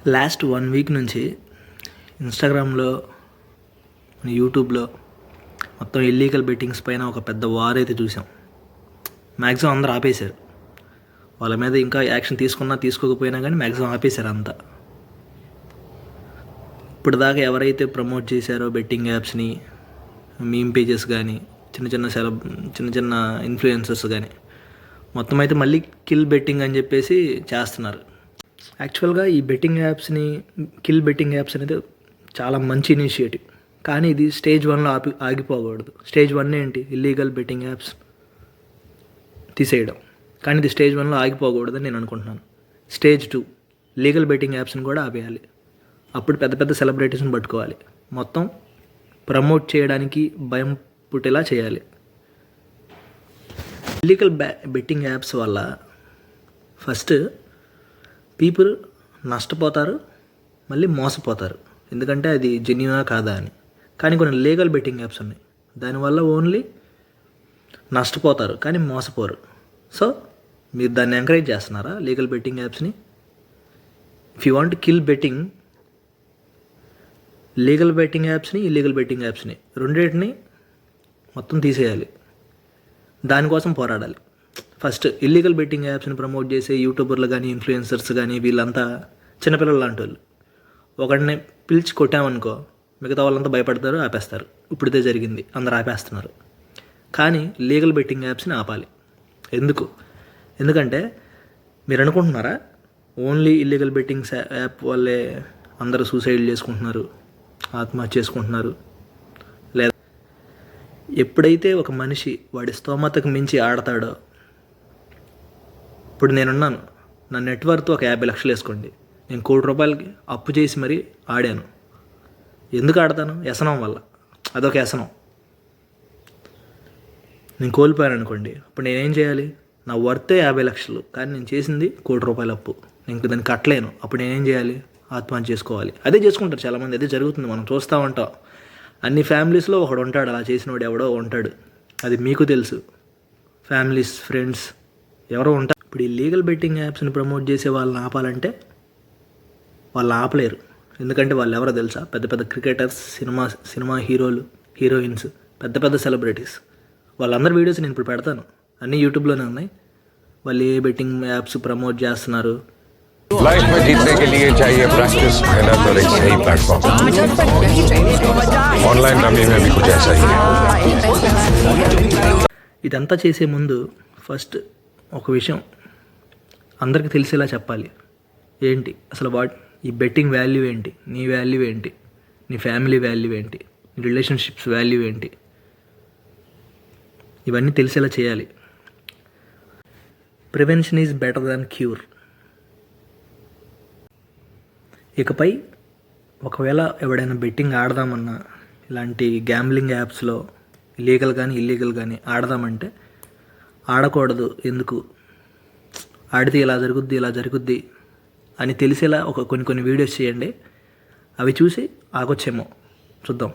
Last 1 week నుంచి ఇన్స్టాగ్రామ్లో, యూట్యూబ్లో మొత్తం ఇల్లీగల్ బెట్టింగ్స్ పైన ఒక పెద్ద వార్ అయితే చూసాం. మ్యాక్సిమం అందరూ ఆపేశారు. వాళ్ళ మీద ఇంకా యాక్షన్ తీసుకున్నా తీసుకోకపోయినా కానీ మ్యాక్సిమం ఆపేశారు అంతా. ఇప్పుడు దాకా ఎవరైతే ప్రమోట్ చేశారో బెట్టింగ్ యాప్స్ని, మీమ్ పేజెస్ కానీ, చిన్న చిన్న ఇన్ఫ్లుయెన్సర్స్ కానీ మొత్తం అయితే మళ్ళీ కిల్ బెట్టింగ్ అని చెప్పేసి చేస్తున్నారు. యాక్చువల్గా ఈ బెట్టింగ్ యాప్స్ని, కిల్ బెట్టింగ్ యాప్స్ అనేది చాలా మంచి ఇనిషియేటివ్. కానీ ఇది స్టేజ్ 1లో ఆగిపోకూడదు. స్టేజ్ 1 ఏంటి? ఇల్లీగల్ బెట్టింగ్ యాప్స్ తీసేయడం. కానీ ఇది స్టేజ్ 1లో ఆగిపోకూడదని నేను అనుకుంటున్నాను. స్టేజ్ 2 లీగల్ బెట్టింగ్ యాప్స్ని కూడా ఆపేయాలి. అప్పుడు పెద్ద పెద్ద సెలబ్రిటీస్ని పట్టుకోవాలి. మొత్తం ప్రమోట్ చేయడానికి భయం పుట్టేలా చేయాలి. ఇల్లీగల్ బెట్టింగ్ యాప్స్ వల్ల ఫస్ట్ పీపుల్ నష్టపోతారు, మళ్ళీ మోసపోతారు. ఎందుకంటే అది జెన్యూనా కాదా అని. కానీ కొన్ని లీగల్ బెట్టింగ్ యాప్స్ ఉన్నాయి, దానివల్ల ఓన్లీ నష్టపోతారు కానీ మోసపోరు. సో మీరు దాన్ని ఎంకరేజ్ చేస్తున్నారా, లీగల్ బెట్టింగ్ యాప్స్ని? If you want kill betting, legal betting యాప్స్ని, ఇల్లీగల్ బెట్టింగ్ యాప్స్ని రెండింటిని మొత్తం తీసేయాలి. దానికోసం పోరాడాలి. ఫస్ట్ ఇల్లీగల్ బెట్టింగ్ యాప్స్ని ప్రమోట్ చేసే యూట్యూబర్లు కానీ, ఇన్ఫ్లుయెన్సర్స్ కానీ వీళ్ళంతా చిన్నపిల్లలు లాంటి వాళ్ళు. ఒకడిని పిలిచి కొట్టామనుకో మిగతా వాళ్ళంతా భయపడతారు, ఆపేస్తారు. ఇప్పుడు ఇదే జరిగింది, అందరు ఆపేస్తున్నారు. కానీ లీగల్ బెట్టింగ్ యాప్స్ని ఆపాలి. ఎందుకంటే మీరు అనుకుంటున్నారా ఓన్లీ ఇల్లీగల్ బెట్టింగ్స్ యాప్ వల్లే అందరూ సూసైడ్ చేసుకుంటున్నారు, ఆత్మహత్య చేసుకుంటున్నారు? లేదా ఎప్పుడైతే ఒక మనిషి వాడి స్తోమతకు మించి ఆడతాడో, ఇప్పుడు నేనున్నాను, నా నెట్వర్త్ ఒక 50 లక్షలు వేసుకోండి, నేను ₹1,00,00,000 అప్పు చేసి మరీ ఆడాను. ఎందుకు ఆడతాను? వ్యసనం వల్ల. అదొక వ్యసనం. నేను కోల్పోయాను అనుకోండి, అప్పుడు నేనేం చేయాలి? నా వర్తే 50 లక్షలు, కానీ నేను చేసింది ₹1,00,00,000 అప్పు, నేను దాన్ని కట్టలేను. అప్పుడు నేనేం చేయాలి? ఆత్మహత్య చేసుకోవాలి. అదే చేసుకుంటారు చాలామంది. అదే జరుగుతుంది, మనం చూస్తూ ఉంటాం. అన్ని ఫ్యామిలీస్లో ఒకడు ఉంటాడు, అలా చేసినవాడు ఎవడో ఉంటాడు. అది మీకు తెలుసు. ఫ్యామిలీస్, ఫ్రెండ్స్ ఎవరో ఉంటారు. ఇప్పుడు ఈ లీగల్ బెట్టింగ్ యాప్స్ని ప్రమోట్ చేసే వాళ్ళని ఆపాలంటే వాళ్ళు ఆపలేరు. ఎందుకంటే వాళ్ళు ఎవరో తెలుసా? పెద్ద పెద్ద క్రికెటర్స్, సినిమా హీరోలు, హీరోయిన్స్, పెద్ద పెద్ద సెలబ్రిటీస్. వాళ్ళందరి వీడియోస్ నేను ఇప్పుడు పెడతాను, అన్నీ యూట్యూబ్లోనే ఉన్నాయి. వాళ్ళు ఏ బెట్టింగ్ యాప్స్ ప్రమోట్ చేస్తున్నారు. लाइफ में जीतने के लिए चाहिए प्रैक्टिस, मेहनत और एक सही प्लेटफॉर्म. ऑनलाइन रमी में भी कुछ ऐसा ही है. ఇదంతా చేసే ముందు ఫస్ట్ ఒక విషయం అందరికీ తెలిసేలా చెప్పాలి. ఏంటి అసలు ఈ బెట్టింగ్ వాల్యూ ఏంటి, నీ వాల్యూ ఏంటి, నీ ఫ్యామిలీ వాల్యూ ఏంటి, నీ రిలేషన్షిప్స్ వాల్యూ ఏంటి, ఇవన్నీ తెలిసేలా చేయాలి. Prevention is better than cure. ఇకపై ఒకవేళ ఎవడైనా బెట్టింగ్ ఆడదామన్నా, ఇలాంటి గ్యాంబ్లింగ్ యాప్స్లో లీగల్ కానీ ఇల్లీగల్ కానీ ఆడదామంటే ఆడకూడదు. ఎందుకు? ఆడితే ఇలా జరుగుద్ది అని తెలిసేలా కొన్ని వీడియోస్ చేయండి. అవి చూసి ఆగొచ్చేమో, చూద్దాం.